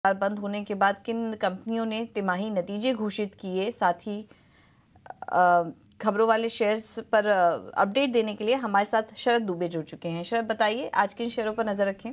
बंद होने के बाद किन कंपनियों ने तिमाही नतीजे घोषित किए, साथ ही खबरों वाले शेयर्स पर अपडेट देने के लिए हमारे साथ शरद दुबे जुड़ चुके हैं। शरद, बताइए आज किन शेयरों पर नजर रखें?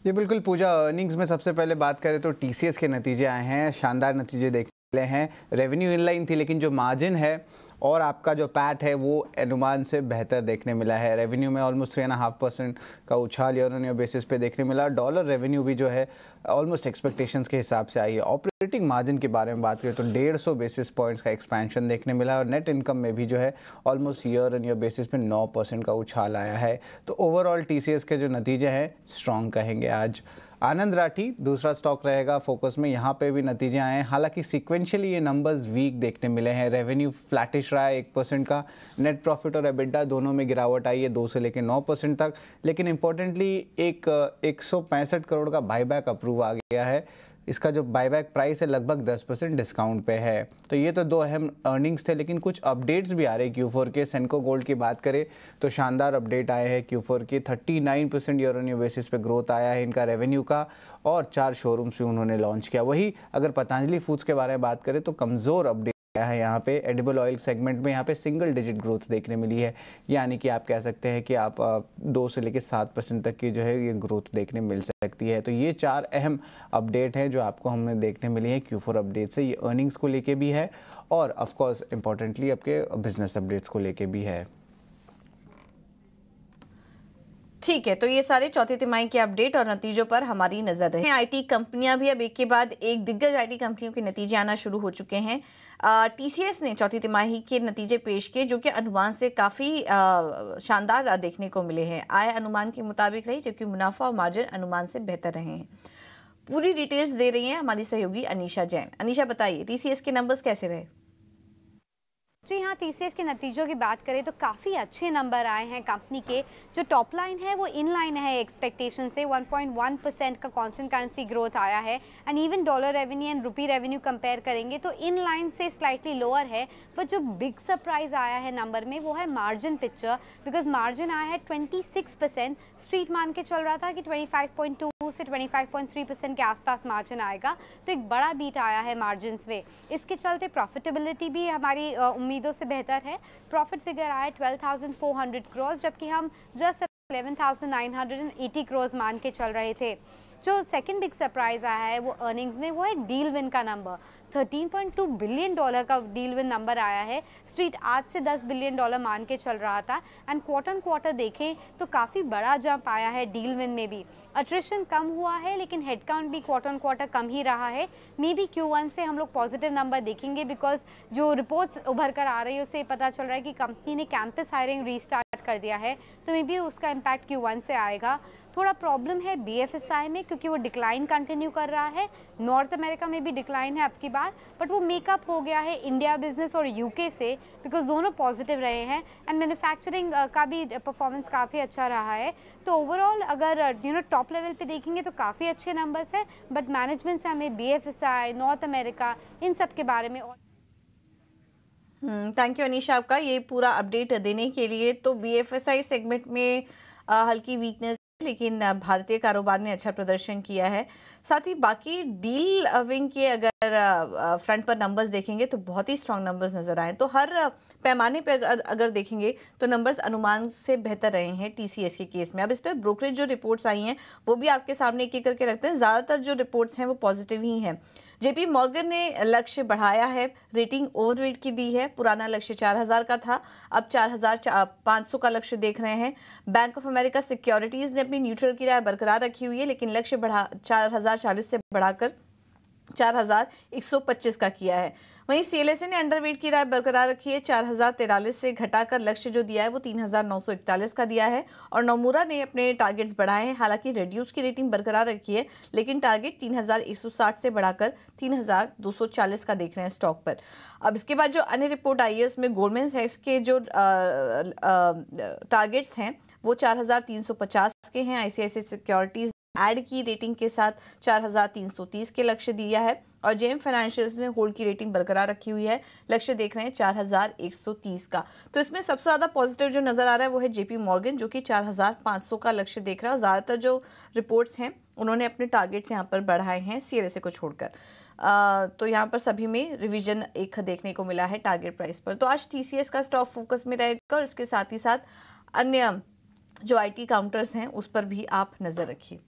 जी बिल्कुल पूजा, अर्निंग्स में सबसे पहले बात करें तो टीसीएस के नतीजे आए हैं, शानदार नतीजे देखने मिले हैं। रेवेन्यू इनलाइन थी, लेकिन जो मार्जिन है और आपका जो पैट है वो अनुमान से बेहतर देखने मिला है। रेवेन्यू में ऑलमोस्ट 3.5% का उछाल ईयर ऑन ईयर बेसिस पे देखने मिला। डॉलर रेवेन्यू भी जो है ऑलमोस्ट एक्सपेक्टेशंस के हिसाब से आई है। ऑपरेटिंग मार्जिन के बारे में बात करें तो 150 बेसिस पॉइंट्स का एक्सपेंशन देखने मिला और नेट इनकम में भी जो है almost year on year basis पे 9% का उछाल आया है। तो ओवरऑल टीसीएस के जो नतीजे हैं स्ट्रॉन्ग कहेंगे आज। आनंद राठी दूसरा स्टॉक रहेगा फोकस में, यहाँ पे भी नतीजे आए हैं। हालांकि सीक्वेंशियली ये नंबर्स वीक देखने मिले हैं। रेवेन्यू फ्लैटिश रहा है 1% का, नेट प्रॉफिट और एबिटा दोनों में गिरावट आई है 2 से लेकर 9% तक। लेकिन इंपॉर्टेंटली एक 165 करोड़ का बाईबैक अप्रूव आ गया है। इसका जो बाईबैक प्राइस है लगभग 10% डिस्काउंट पे है। तो ये तो दो अहम अर्निंग्स थे, लेकिन कुछ अपडेट्स भी आ रहे हैं Q4 के। सेनको गोल्ड की बात करें तो शानदार अपडेट आए हैं Q4 की। 39% ईयर ऑन ईयर बेसिस पे ग्रोथ आया है इनका रेवेन्यू का और 4 शोरूम्स भी उन्होंने लॉन्च किया। वही अगर पतंजलि फूड्स के बारे में बात करें तो कमज़ोर अपडेट है यहाँ पे। एडिबल ऑयल सेगमेंट में यहाँ पे सिंगल डिजिट ग्रोथ देखने मिली है, यानी कि आप कह सकते हैं कि आप 2 से लेकर 7% तक की जो है ये ग्रोथ देखने मिल सकती है। तो ये 4 अहम अपडेट हैं जो आपको हमने देखने मिली है Q4 अपडेट से। ये अर्निंग्स को लेके भी है और ऑफ कोर्स इंपॉर्टेंटली आपके बिजनेस अपडेट्स को लेके भी है। ठीक है, तो ये सारे चौथी तिमाही के अपडेट और नतीजों पर हमारी नजर रहे। आईटी कंपनियां भी अब एक के बाद एक दिग्गज आईटी कंपनियों के नतीजे आना शुरू हो चुके हैं। टीसीएस ने चौथी तिमाही के नतीजे पेश किए जो कि अनुमान से काफ़ी शानदार देखने को मिले हैं। आय अनुमान के मुताबिक रही, जबकि मुनाफा और मार्जिन अनुमान से बेहतर रहे हैं। पूरी डिटेल्स दे रही हैं हमारी सहयोगी अनीशा जैन। अनीशा, बताइए टीसीएस के नंबर्स कैसे रहे? जी हाँ, टीसीएस के नतीजों की बात करें तो काफ़ी अच्छे नंबर आए हैं कंपनी के। जो टॉप लाइन है वो इन लाइन है एक्सपेक्टेशन से। 1.1% का कांस्टेंट करेंसी ग्रोथ आया है and even dollar revenue and rupee revenue compare करेंगे तो इन लाइन से स्लाइटली लोअर है। बट जो बिग सरप्राइज आया है नंबर में वो है मार्जिन पिक्चर, बिकॉज मार्जिन आया है 26%। स्ट्रीट मान के चल रहा था कि 25.2 से 25.3% के आसपास मार्जिन आएगा, तो एक बड़ा बीट आया है मार्जिन में। इसके चलते प्रॉफिटेबिलिटी भी हमारी उम्मीदों से बेहतर है। प्रॉफिट फिगर आया 12,400 करोड़, जबकि हम जस्ट 11,980 करोड़ मान के चल रहे थे। जो सेकंड बिग सरप्राइज आया है वो अर्निंग्स में, वो है डील विन का नंबर। 13.2 बिलियन डॉलर का डील विन नंबर आया है। स्ट्रीट आज से 10 बिलियन डॉलर मान के चल रहा था एंड क्वार्टर देखें तो काफ़ी बड़ा जंप आया है डील विन में भी। अट्रिशन कम हुआ है लेकिन हेडकाउंट भी क्वार्टर कम ही रहा है। मे बी Q1 से हम लोग पॉजिटिव नंबर देखेंगे, बिकॉज जो रिपोर्ट्स उभर कर आ रही है उससे पता चल रहा है कि कंपनी ने कैंपस हायरिंग रीस्टार्ट कर दिया है, तो मे बी उसका इम्पैक्ट Q1 से आएगा। थोड़ा प्रॉब्लम है BFSI में क्योंकि वो डिक्लाइन कंटिन्यू कर रहा है। नॉर्थ अमेरिका में भी डिक्लाइन है अब की बार, बट वो मेकअप हो गया है इंडिया बिजनेस और यूके से, बिकॉज दोनों पॉजिटिव रहे हैं एंड मैन्युफैक्चरिंग का भी परफॉर्मेंस काफ़ी अच्छा रहा है। तो ओवरऑल अगर टॉप लेवल पे देखेंगे तो काफ़ी अच्छे नंबर्स हैं, बट मैनेजमेंट से हमें BFSI, नॉर्थ अमेरिका, इन सब के बारे में और थैंक यू अनीशा आपका ये पूरा अपडेट देने के लिए। तो BFSI सेगमेंट में हल्की वीकनेस, लेकिन भारतीय कारोबार ने अच्छा प्रदर्शन किया है। साथ ही बाकी डील विंग के अगर फ्रंट पर नंबर्स देखेंगे तो बहुत ही स्ट्रांग नंबर्स नजर आए। तो हर पैमाने पर अगर देखेंगे तो नंबर्स अनुमान से बेहतर रहे हैं टीसीएस के केस में। अब इस पर ब्रोकरेज जो रिपोर्ट्स आई हैं वो भी आपके सामने एक एक करके रखते हैं। ज़्यादातर जो रिपोर्ट्स हैं वो पॉजिटिव ही हैं। JP मॉर्गन ने लक्ष्य बढ़ाया है, रेटिंग ओवरवेट की दी है। पुराना लक्ष्य 4,000 का था, अब 4,500 का लक्ष्य देख रहे हैं। बैंक ऑफ अमेरिका सिक्योरिटीज ने अपनी न्यूट्रल की राय बरकरार रखी हुई है, लेकिन लक्ष्य 4,040 से बढ़ाकर 4,125 का किया है। वहीं CLSA ने अंडरवेट की राय बरकरार रखी है, 4,043 से घटाकर लक्ष्य जो दिया है वो 3,941 का दिया है। और नोमुरा ने अपने टारगेट्स बढ़ाए हैं, हालांकि रेड्यूस की रेटिंग बरकरार रखी है, लेकिन टारगेट 3,160 से बढ़ाकर 3,240 का देख रहे हैं स्टॉक पर। अब इसके बाद जो अन्य रिपोर्ट आई है उसमें गोल्डमैन सैक्स के जो टारगेट्स हैं वो 4,350 के हैं। ICICI सिक्योरिटीज ऐड की रेटिंग के साथ 4330 के लक्ष्य दिया है और जेएम फाइनेंशियल्स ने होल्ड की रेटिंग बरकरार रखी हुई है, लक्ष्य देख रहे हैं 4130 का। तो इसमें सबसे ज़्यादा पॉजिटिव जो नज़र आ रहा है वो है जेपी मॉर्गन जो कि 4500 का लक्ष्य देख रहा है और ज़्यादातर जो रिपोर्ट्स हैं उन्होंने अपने टारगेट्स यहाँ पर बढ़ाए हैं सीएलएसए को छोड़कर। तो यहाँ पर सभी में रिवीजन एक देखने को मिला है टारगेट प्राइस पर। तो आज टीसीएस का स्टॉक फोकस में रहेगा और इसके साथ ही साथ अन्य जो आईटी काउंटर्स हैं उस पर भी आप नज़र रखिए।